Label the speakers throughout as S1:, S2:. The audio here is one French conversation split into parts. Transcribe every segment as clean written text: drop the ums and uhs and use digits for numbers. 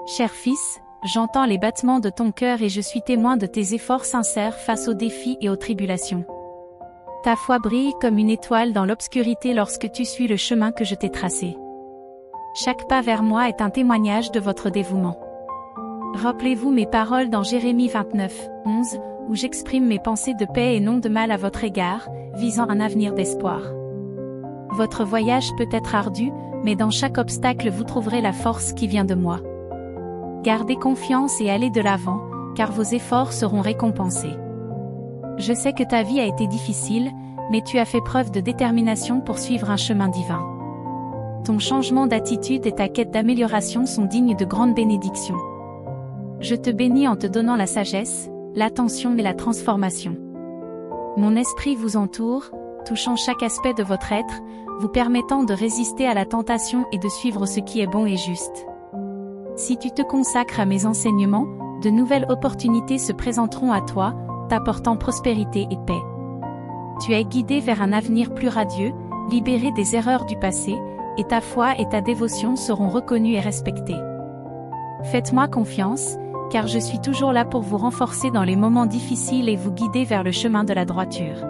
S1: Cher fils, j'entends les battements de ton cœur et je suis témoin de tes efforts sincères face aux défis et aux tribulations. Ta foi brille comme une étoile dans l'obscurité lorsque tu suis le chemin que je t'ai tracé. Chaque pas vers moi est un témoignage de votre dévouement. Rappelez-vous mes paroles dans Jérémie 29, 11, où j'exprime mes pensées de paix et non de mal à votre égard, visant un avenir d'espoir. Votre voyage peut être ardu, mais dans chaque obstacle vous trouverez la force qui vient de moi. Gardez confiance et allez de l'avant, car vos efforts seront récompensés. Je sais que ta vie a été difficile, mais tu as fait preuve de détermination pour suivre un chemin divin. Ton changement d'attitude et ta quête d'amélioration sont dignes de grandes bénédictions. Je te bénis en te donnant la sagesse, l'attention et la transformation. Mon esprit vous entoure, touchant chaque aspect de votre être, vous permettant de résister à la tentation et de suivre ce qui est bon et juste. Si tu te consacres à mes enseignements, de nouvelles opportunités se présenteront à toi, t'apportant prospérité et paix. Tu es guidé vers un avenir plus radieux, libéré des erreurs du passé, et ta foi et ta dévotion seront reconnues et respectées. Faites-moi confiance, car je suis toujours là pour vous renforcer dans les moments difficiles et vous guider vers le chemin de la droiture.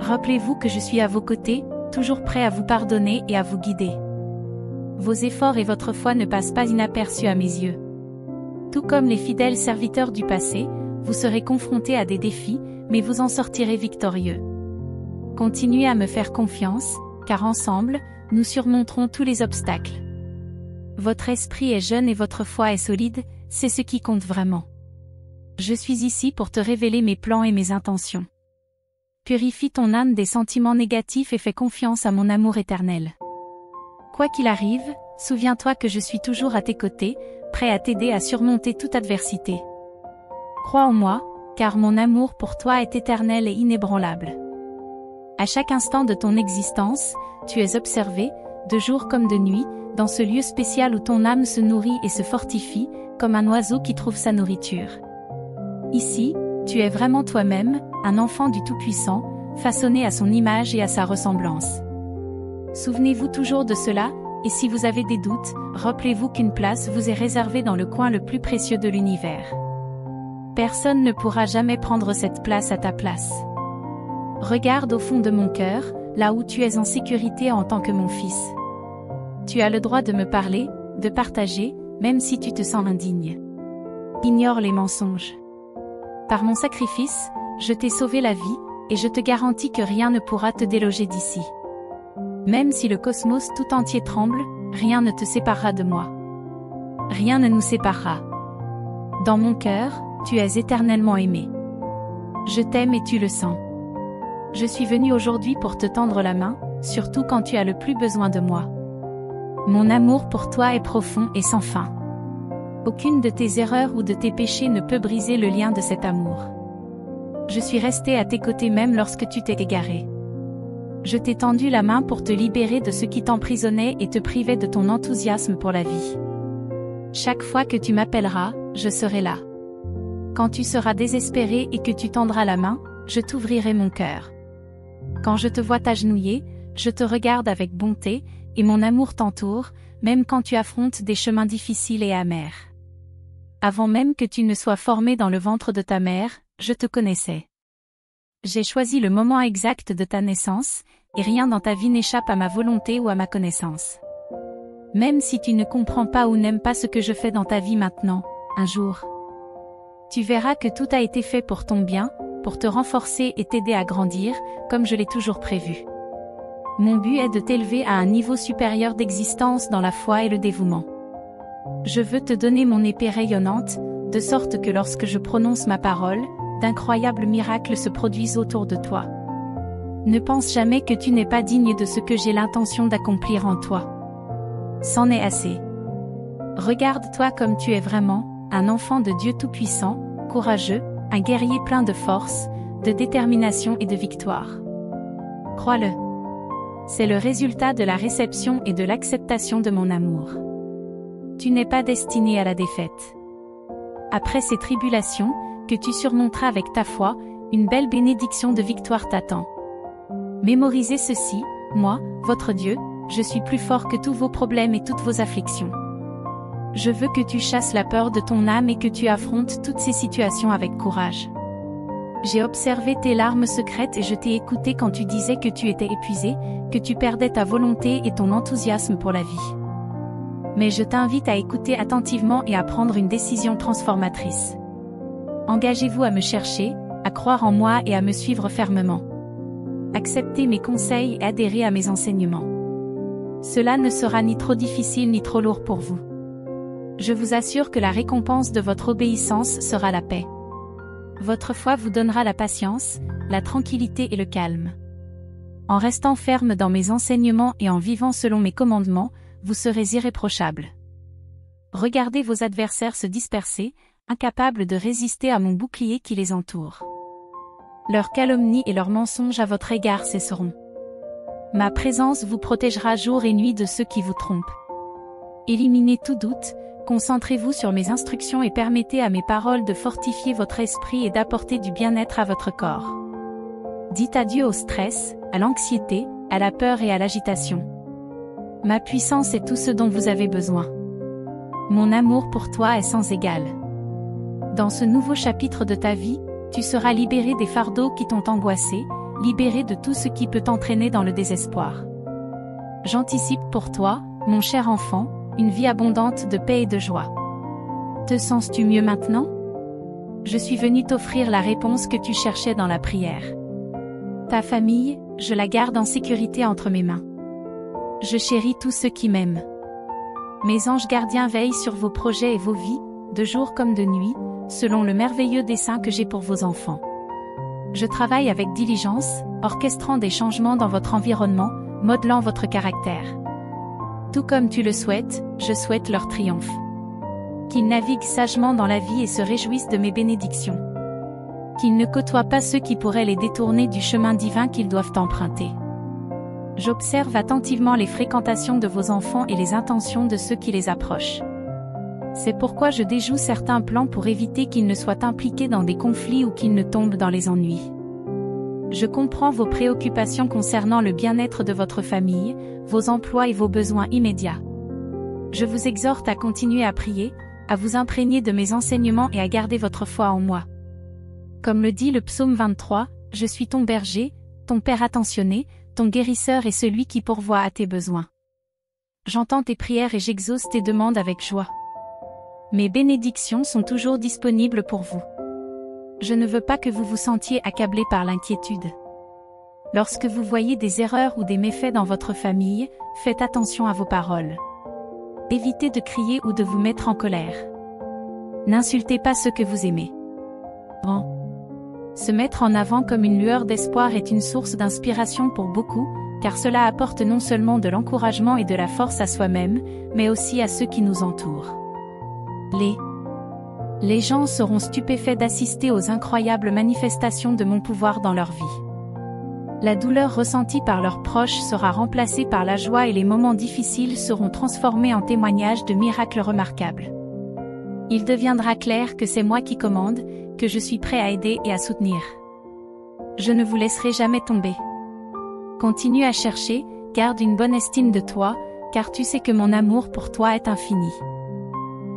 S1: Rappelez-vous que je suis à vos côtés, toujours prêt à vous pardonner et à vous guider. Vos efforts et votre foi ne passent pas inaperçus à mes yeux. Tout comme les fidèles serviteurs du passé, vous serez confrontés à des défis, mais vous en sortirez victorieux. Continuez à me faire confiance, car ensemble, nous surmonterons tous les obstacles. Votre esprit est jeune et votre foi est solide, c'est ce qui compte vraiment. Je suis ici pour te révéler mes plans et mes intentions. Purifie ton âme des sentiments négatifs et fais confiance à mon amour éternel. Quoi qu'il arrive, souviens-toi que je suis toujours à tes côtés, prêt à t'aider à surmonter toute adversité. Crois en moi, car mon amour pour toi est éternel et inébranlable. À chaque instant de ton existence, tu es observé, de jour comme de nuit, dans ce lieu spécial où ton âme se nourrit et se fortifie, comme un oiseau qui trouve sa nourriture. Ici, tu es vraiment toi-même, un enfant du Tout-Puissant, façonné à son image et à sa ressemblance. Souvenez-vous toujours de cela, et si vous avez des doutes, rappelez-vous qu'une place vous est réservée dans le coin le plus précieux de l'univers. Personne ne pourra jamais prendre cette place à ta place. Regarde au fond de mon cœur, là où tu es en sécurité en tant que mon fils. Tu as le droit de me parler, de partager, même si tu te sens indigne. Ignore les mensonges. Par mon sacrifice, je t'ai sauvé la vie, et je te garantis que rien ne pourra te déloger d'ici. Même si le cosmos tout entier tremble, rien ne te séparera de moi. Rien ne nous séparera. Dans mon cœur, tu es éternellement aimé. Je t'aime et tu le sens. Je suis venu aujourd'hui pour te tendre la main, surtout quand tu as le plus besoin de moi. Mon amour pour toi est profond et sans fin. Aucune de tes erreurs ou de tes péchés ne peut briser le lien de cet amour. Je suis resté à tes côtés même lorsque tu t'es égaré. Je t'ai tendu la main pour te libérer de ce qui t'emprisonnait et te privait de ton enthousiasme pour la vie. Chaque fois que tu m'appelleras, je serai là. Quand tu seras désespéré et que tu tendras la main, je t'ouvrirai mon cœur. Quand je te vois t'agenouiller, je te regarde avec bonté, et mon amour t'entoure, même quand tu affrontes des chemins difficiles et amers. Avant même que tu ne sois formé dans le ventre de ta mère, je te connaissais. J'ai choisi le moment exact de ta naissance, et rien dans ta vie n'échappe à ma volonté ou à ma connaissance. Même si tu ne comprends pas ou n'aimes pas ce que je fais dans ta vie maintenant, un jour, tu verras que tout a été fait pour ton bien, pour te renforcer et t'aider à grandir, comme je l'ai toujours prévu. Mon but est de t'élever à un niveau supérieur d'existence dans la foi et le dévouement. Je veux te donner mon épée rayonnante, de sorte que lorsque je prononce ma parole, d'incroyables miracles se produisent autour de toi. Ne pense jamais que tu n'es pas digne de ce que j'ai l'intention d'accomplir en toi. C'en est assez. Regarde-toi comme tu es vraiment, un enfant de Dieu Tout-Puissant, courageux, un guerrier plein de force, de détermination et de victoire. Crois-le. C'est le résultat de la réception et de l'acceptation de mon amour. Tu n'es pas destiné à la défaite. Après ces tribulations, que tu surmonteras avec ta foi, une belle bénédiction de victoire t'attend. Mémorisez ceci, moi, votre Dieu, je suis plus fort que tous vos problèmes et toutes vos afflictions. Je veux que tu chasses la peur de ton âme et que tu affrontes toutes ces situations avec courage. J'ai observé tes larmes secrètes et je t'ai écouté quand tu disais que tu étais épuisé, que tu perdais ta volonté et ton enthousiasme pour la vie. Mais je t'invite à écouter attentivement et à prendre une décision transformatrice. Engagez-vous à me chercher, à croire en moi et à me suivre fermement. Acceptez mes conseils et adhérez à mes enseignements. Cela ne sera ni trop difficile ni trop lourd pour vous. Je vous assure que la récompense de votre obéissance sera la paix. Votre foi vous donnera la patience, la tranquillité et le calme. En restant ferme dans mes enseignements et en vivant selon mes commandements, vous serez irréprochable. Regardez vos adversaires se disperser, incapables de résister à mon bouclier qui les entoure. Leurs calomnies et leurs mensonges à votre égard cesseront. Ma présence vous protégera jour et nuit de ceux qui vous trompent. Éliminez tout doute, concentrez-vous sur mes instructions et permettez à mes paroles de fortifier votre esprit et d'apporter du bien-être à votre corps. Dites adieu au stress, à l'anxiété, à la peur et à l'agitation. Ma puissance est tout ce dont vous avez besoin. Mon amour pour toi est sans égal. Dans ce nouveau chapitre de ta vie, tu seras libéré des fardeaux qui t'ont angoissé, libéré de tout ce qui peut t'entraîner dans le désespoir. J'anticipe pour toi, mon cher enfant, une vie abondante de paix et de joie. Te sens-tu mieux maintenant? Je suis venu t'offrir la réponse que tu cherchais dans la prière. Ta famille, je la garde en sécurité entre mes mains. Je chéris tous ceux qui m'aiment. Mes anges gardiens veillent sur vos projets et vos vies, de jour comme de nuit, selon le merveilleux dessein que j'ai pour vos enfants. Je travaille avec diligence, orchestrant des changements dans votre environnement, modelant votre caractère. Tout comme tu le souhaites, je souhaite leur triomphe. Qu'ils naviguent sagement dans la vie et se réjouissent de mes bénédictions. Qu'ils ne côtoient pas ceux qui pourraient les détourner du chemin divin qu'ils doivent emprunter. J'observe attentivement les fréquentations de vos enfants et les intentions de ceux qui les approchent. C'est pourquoi je déjoue certains plans pour éviter qu'ils ne soient impliqués dans des conflits ou qu'ils ne tombent dans les ennuis. Je comprends vos préoccupations concernant le bien-être de votre famille, vos emplois et vos besoins immédiats. Je vous exhorte à continuer à prier, à vous imprégner de mes enseignements et à garder votre foi en moi. Comme le dit le psaume 23, je suis ton berger, ton père attentionné, ton guérisseur et celui qui pourvoit à tes besoins. J'entends tes prières et j'exauce tes demandes avec joie. Mes bénédictions sont toujours disponibles pour vous. Je ne veux pas que vous vous sentiez accablé par l'inquiétude. Lorsque vous voyez des erreurs ou des méfaits dans votre famille, faites attention à vos paroles. Évitez de crier ou de vous mettre en colère. N'insultez pas ceux que vous aimez. Se mettre en avant comme une lueur d'espoir est une source d'inspiration pour beaucoup, car cela apporte non seulement de l'encouragement et de la force à soi-même, mais aussi à ceux qui nous entourent. Les gens seront stupéfaits d'assister aux incroyables manifestations de mon pouvoir dans leur vie. La douleur ressentie par leurs proches sera remplacée par la joie et les moments difficiles seront transformés en témoignages de miracles remarquables. Il deviendra clair que c'est moi qui commande, que je suis prêt à aider et à soutenir. Je ne vous laisserai jamais tomber. Continue à chercher, garde une bonne estime de toi, car tu sais que mon amour pour toi est infini.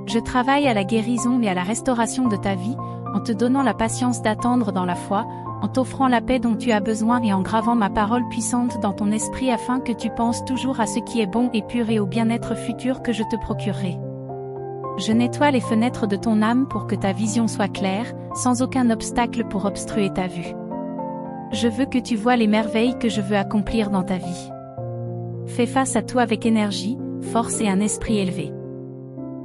S1: Je travaille à la guérison et à la restauration de ta vie, en te donnant la patience d'attendre dans la foi, en t'offrant la paix dont tu as besoin et en gravant ma parole puissante dans ton esprit afin que tu penses toujours à ce qui est bon et pur et au bien-être futur que je te procurerai. Je nettoie les fenêtres de ton âme pour que ta vision soit claire, sans aucun obstacle pour obstruer ta vue. Je veux que tu vois les merveilles que je veux accomplir dans ta vie. Fais face à tout avec énergie, force et un esprit élevé.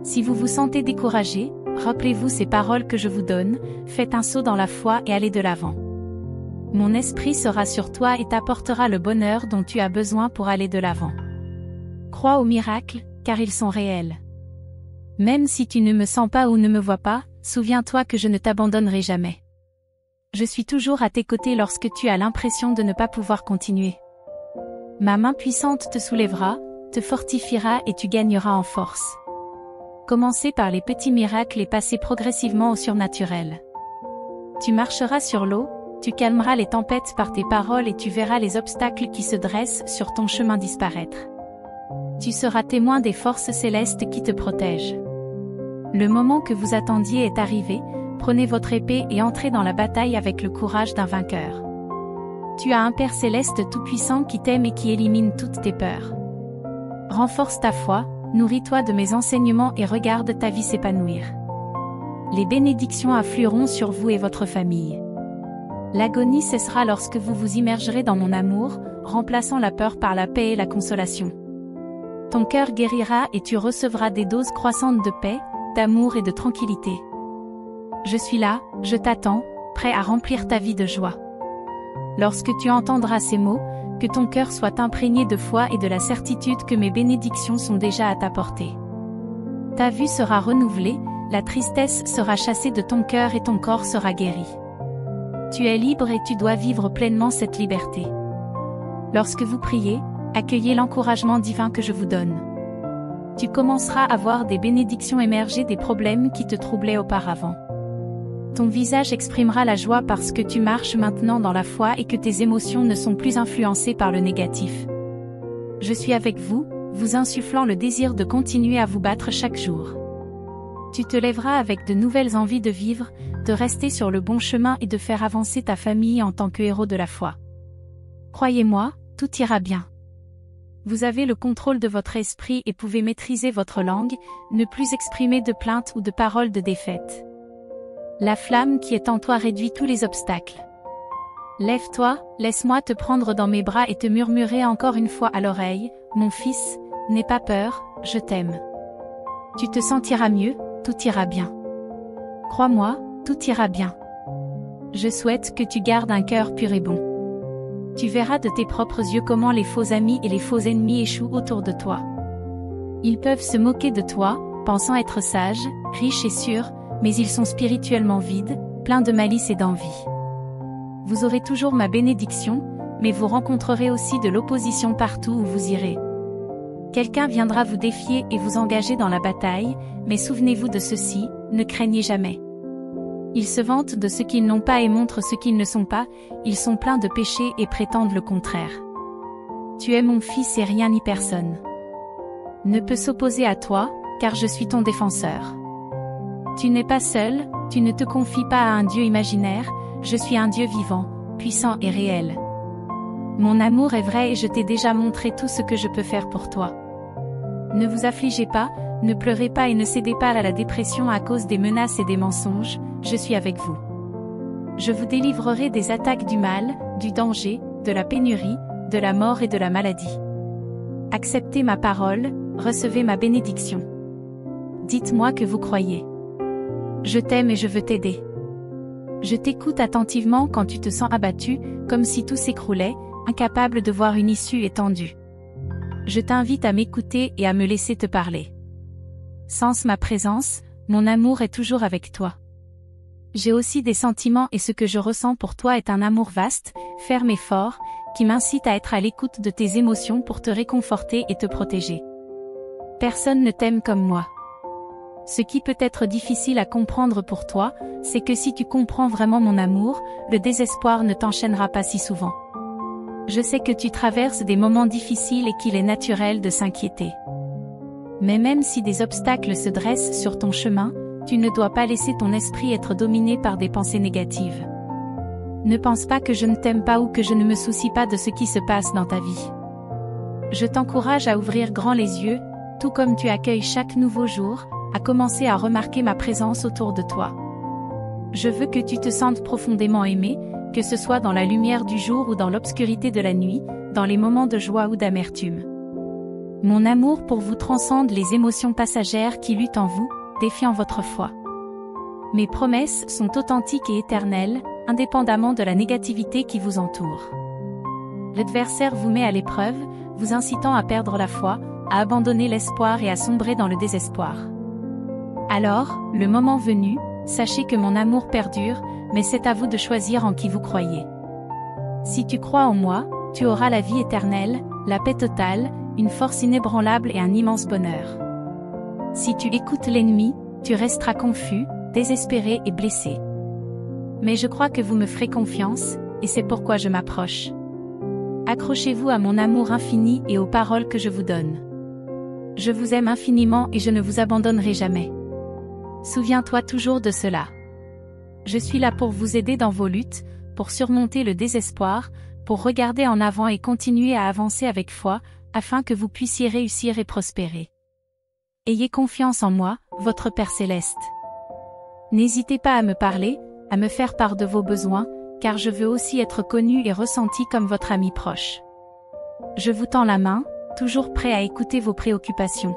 S1: Si vous vous sentez découragé, rappelez-vous ces paroles que je vous donne, faites un saut dans la foi et allez de l'avant. Mon esprit sera sur toi et t'apportera le bonheur dont tu as besoin pour aller de l'avant. Crois aux miracles, car ils sont réels. Même si tu ne me sens pas ou ne me vois pas, souviens-toi que je ne t'abandonnerai jamais. Je suis toujours à tes côtés lorsque tu as l'impression de ne pas pouvoir continuer. Ma main puissante te soulèvera, te fortifiera et tu gagneras en force. Commencez par les petits miracles et passez progressivement au surnaturel. Tu marcheras sur l'eau, tu calmeras les tempêtes par tes paroles et tu verras les obstacles qui se dressent sur ton chemin disparaître. Tu seras témoin des forces célestes qui te protègent. Le moment que vous attendiez est arrivé, prenez votre épée et entrez dans la bataille avec le courage d'un vainqueur. Tu as un Père céleste tout-puissant qui t'aime et qui élimine toutes tes peurs. Renforce ta foi, nourris-toi de mes enseignements et regarde ta vie s'épanouir. Les bénédictions afflueront sur vous et votre famille. L'agonie cessera lorsque vous vous immergerez dans mon amour, remplaçant la peur par la paix et la consolation. Ton cœur guérira et tu recevras des doses croissantes de paix, d'amour et de tranquillité. Je suis là, je t'attends, prêt à remplir ta vie de joie. Lorsque tu entendras ces mots, que ton cœur soit imprégné de foi et de la certitude que mes bénédictions sont déjà à ta portée. Ta vue sera renouvelée, la tristesse sera chassée de ton cœur et ton corps sera guéri. Tu es libre et tu dois vivre pleinement cette liberté. Lorsque vous priez, accueillez l'encouragement divin que je vous donne. Tu commenceras à voir des bénédictions émerger des problèmes qui te troublaient auparavant. Ton visage exprimera la joie parce que tu marches maintenant dans la foi et que tes émotions ne sont plus influencées par le négatif. Je suis avec vous, vous insufflant le désir de continuer à vous battre chaque jour. Tu te lèveras avec de nouvelles envies de vivre, de rester sur le bon chemin et de faire avancer ta famille en tant que héros de la foi. Croyez-moi, tout ira bien. Vous avez le contrôle de votre esprit et pouvez maîtriser votre langue, ne plus exprimer de plaintes ou de paroles de défaite. La flamme qui est en toi réduit tous les obstacles. Lève-toi, laisse-moi te prendre dans mes bras et te murmurer encore une fois à l'oreille, mon fils, n'aie pas peur, je t'aime. Tu te sentiras mieux, tout ira bien. Crois-moi, tout ira bien. Je souhaite que tu gardes un cœur pur et bon. Tu verras de tes propres yeux comment les faux amis et les faux ennemis échouent autour de toi. Ils peuvent se moquer de toi, pensant être sages, riches et sûrs, mais ils sont spirituellement vides, pleins de malice et d'envie. Vous aurez toujours ma bénédiction, mais vous rencontrerez aussi de l'opposition partout où vous irez. Quelqu'un viendra vous défier et vous engager dans la bataille, mais souvenez-vous de ceci, ne craignez jamais. Ils se vantent de ce qu'ils n'ont pas et montrent ce qu'ils ne sont pas, ils sont pleins de péchés et prétendent le contraire. Tu es mon fils et rien ni personne ne peut s'opposer à toi, car je suis ton défenseur. Tu n'es pas seul, tu ne te confies pas à un Dieu imaginaire, je suis un Dieu vivant, puissant et réel. Mon amour est vrai et je t'ai déjà montré tout ce que je peux faire pour toi. Ne vous affligez pas, ne pleurez pas et ne cédez pas à la dépression à cause des menaces et des mensonges, je suis avec vous. Je vous délivrerai des attaques du mal, du danger, de la pénurie, de la mort et de la maladie. Acceptez ma parole, recevez ma bénédiction. Dites-moi que vous croyez. Je t'aime et je veux t'aider. Je t'écoute attentivement quand tu te sens abattu, comme si tout s'écroulait, incapable de voir une issue étendue. Je t'invite à m'écouter et à me laisser te parler. Sans ma présence, mon amour est toujours avec toi. J'ai aussi des sentiments et ce que je ressens pour toi est un amour vaste, ferme et fort, qui m'incite à être à l'écoute de tes émotions pour te réconforter et te protéger. Personne ne t'aime comme moi. Ce qui peut être difficile à comprendre pour toi, c'est que si tu comprends vraiment mon amour, le désespoir ne t'enchaînera pas si souvent. Je sais que tu traverses des moments difficiles et qu'il est naturel de s'inquiéter. Mais même si des obstacles se dressent sur ton chemin, tu ne dois pas laisser ton esprit être dominé par des pensées négatives. Ne pense pas que je ne t'aime pas ou que je ne me soucie pas de ce qui se passe dans ta vie. Je t'encourage à ouvrir grand les yeux, tout comme tu accueilles chaque nouveau jour, à commencer à remarquer ma présence autour de toi. Je veux que tu te sentes profondément aimé, que ce soit dans la lumière du jour ou dans l'obscurité de la nuit, dans les moments de joie ou d'amertume. Mon amour pour vous transcende les émotions passagères qui luttent en vous, défiant votre foi. Mes promesses sont authentiques et éternelles, indépendamment de la négativité qui vous entoure. L'adversaire vous met à l'épreuve, vous incitant à perdre la foi, à abandonner l'espoir et à sombrer dans le désespoir. Alors, le moment venu, sachez que mon amour perdure, mais c'est à vous de choisir en qui vous croyez. Si tu crois en moi, tu auras la vie éternelle, la paix totale, une force inébranlable et un immense bonheur. Si tu écoutes l'ennemi, tu resteras confus, désespéré et blessé. Mais je crois que vous me ferez confiance, et c'est pourquoi je m'approche. Accrochez-vous à mon amour infini et aux paroles que je vous donne. Je vous aime infiniment et je ne vous abandonnerai jamais. Souviens-toi toujours de cela. Je suis là pour vous aider dans vos luttes, pour surmonter le désespoir, pour regarder en avant et continuer à avancer avec foi, afin que vous puissiez réussir et prospérer. Ayez confiance en moi, votre Père Céleste. N'hésitez pas à me parler, à me faire part de vos besoins, car je veux aussi être connu et ressenti comme votre ami proche. Je vous tends la main, toujours prêt à écouter vos préoccupations.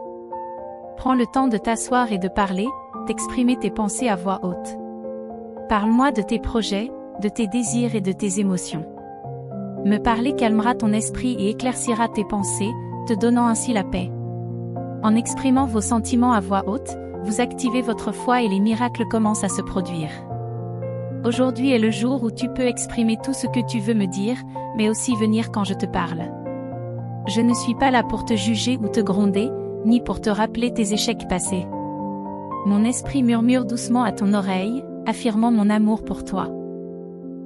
S1: Prends le temps de t'asseoir et de parler, d'exprimer tes pensées à voix haute. Parle-moi de tes projets, de tes désirs et de tes émotions. Me parler calmera ton esprit et éclaircira tes pensées, te donnant ainsi la paix. En exprimant vos sentiments à voix haute, vous activez votre foi et les miracles commencent à se produire. Aujourd'hui est le jour où tu peux exprimer tout ce que tu veux me dire, mais aussi venir quand je te parle. Je ne suis pas là pour te juger ou te gronder, ni pour te rappeler tes échecs passés. Mon esprit murmure doucement à ton oreille, affirmant mon amour pour toi.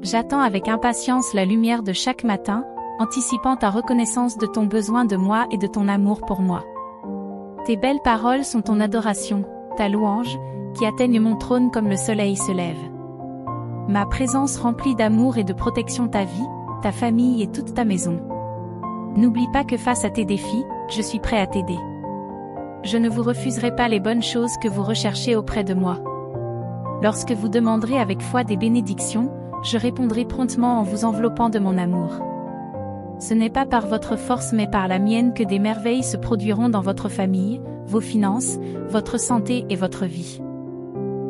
S1: J'attends avec impatience la lumière de chaque matin, anticipant ta reconnaissance de ton besoin de moi et de ton amour pour moi. Tes belles paroles sont ton adoration, ta louange, qui atteignent mon trône comme le soleil se lève. Ma présence remplit d'amour et de protection ta vie, ta famille et toute ta maison. N'oublie pas que face à tes défis, je suis prêt à t'aider. Je ne vous refuserai pas les bonnes choses que vous recherchez auprès de moi. Lorsque vous demanderez avec foi des bénédictions, je répondrai promptement en vous enveloppant de mon amour. Ce n'est pas par votre force mais par la mienne que des merveilles se produiront dans votre famille, vos finances, votre santé et votre vie.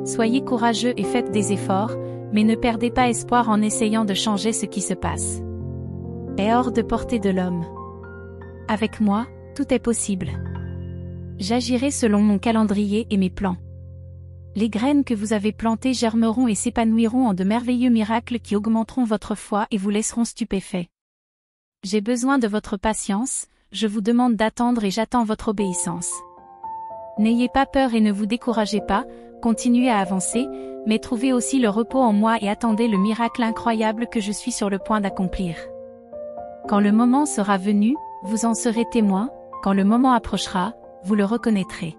S1: Soyez courageux et faites des efforts, mais ne perdez pas espoir en essayant de changer ce qui se passe. Est hors de portée de l'homme. Avec moi, tout est possible. J'agirai selon mon calendrier et mes plans. Les graines que vous avez plantées germeront et s'épanouiront en de merveilleux miracles qui augmenteront votre foi et vous laisseront stupéfaits. J'ai besoin de votre patience, je vous demande d'attendre et j'attends votre obéissance. N'ayez pas peur et ne vous découragez pas, continuez à avancer, mais trouvez aussi le repos en moi et attendez le miracle incroyable que je suis sur le point d'accomplir. Quand le moment sera venu, vous en serez témoin, quand le moment approchera, vous le reconnaîtrez.